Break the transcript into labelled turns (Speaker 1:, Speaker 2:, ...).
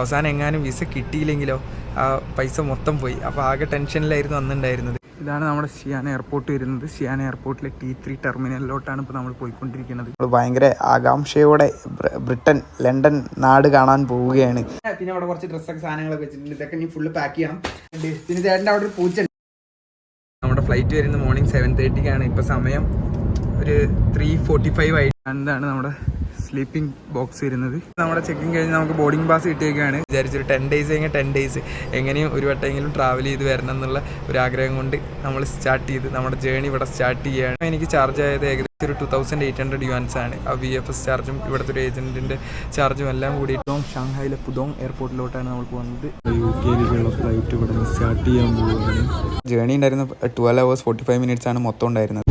Speaker 1: അവസാനം എങ്ങാനും വിസ കിട്ടിയില്ലെങ്കിലോ ആ പൈസ മൊത്തം പോയി. അപ്പോൾ ആകെ ടെൻഷനിലായിരുന്നു അന്നുണ്ടായിരുന്നത്. ഇതാണ് നമ്മുടെ ഷിയാന എയർപോർട്ട് വരുന്നത്. ഷിയാന എയർപോർട്ടിലെ T3 ടെർമിനലിലോട്ടാണ് ഇപ്പോൾ നമ്മൾ പോയിക്കൊണ്ടിരിക്കുന്നത്. ഭയങ്കര ആകാംക്ഷയോടെ ബ്രിട്ടൻ, ലണ്ടൻ നാട് കാണാൻ പോവുകയാണ്. പിന്നെ അവിടെ കുറച്ച് ഡ്രസ്സൊക്കെ സാധനങ്ങളൊക്കെ വെച്ചിട്ടുണ്ട്. ഇതൊക്കെ ഇനി ഫുള്ള് പാക്ക് ചെയ്യണം. പിന്നെ ചേട്ടൻ്റെ അവിടെ ഒരു പൂച്ച. നമ്മുടെ ഫ്ലൈറ്റ് വരുന്നത് മോർണിംഗ് 7:30-ക്കാണ്. ഇപ്പോൾ സമയം ഒരു 3:45 ആയി. എന്താണ് നമ്മുടെ സ്ലീപ്പിംഗ് ബോക്സ് വരുന്നത്. നമ്മുടെ ചെക്കിങ് കഴിഞ്ഞ് നമുക്ക് ബോർഡിംഗ് പാസ് കിട്ടിയേക്കാണ്. വിചാരിച്ചൊരു 10 days കഴിഞ്ഞാൽ 10 days എങ്ങനെയും ഒരു വട്ടമെങ്കിലും ട്രാവൽ ചെയ്ത് വരണം എന്നുള്ള ഒരു ആഗ്രഹം കൊണ്ട് നമ്മൾ സ്റ്റാർട്ട് ചെയ്ത് നമ്മുടെ ജേണി ഇവിടെ സ്റ്റാർട്ട് ചെയ്യുകയാണ്. എനിക്ക് ചാർജ് ആയത് ഏകദേശം ഒരു 2800 yuans ആണ്. ആ VFS ചാർജും ഇവിടുത്തെ ഒരു ഏജന്റിന്റെ ചാർജും എല്ലാം കൂടിയിട്ട് ഷാങ്ഹായിലെ പുതോങ് എയർപോർട്ടിലോട്ടാണ് നമ്മൾ പോകുന്നത്. UK-യിലേക്കുള്ള ഫ്ലൈറ്റ് ഇവിടെ സ്റ്റാർട്ട് ചെയ്യാൻ പോകുന്നത്. ജേണി ഉണ്ടായിരുന്ന 12 hours 45 minutes ആണ് മൊത്തം ഉണ്ടായിരുന്നത്.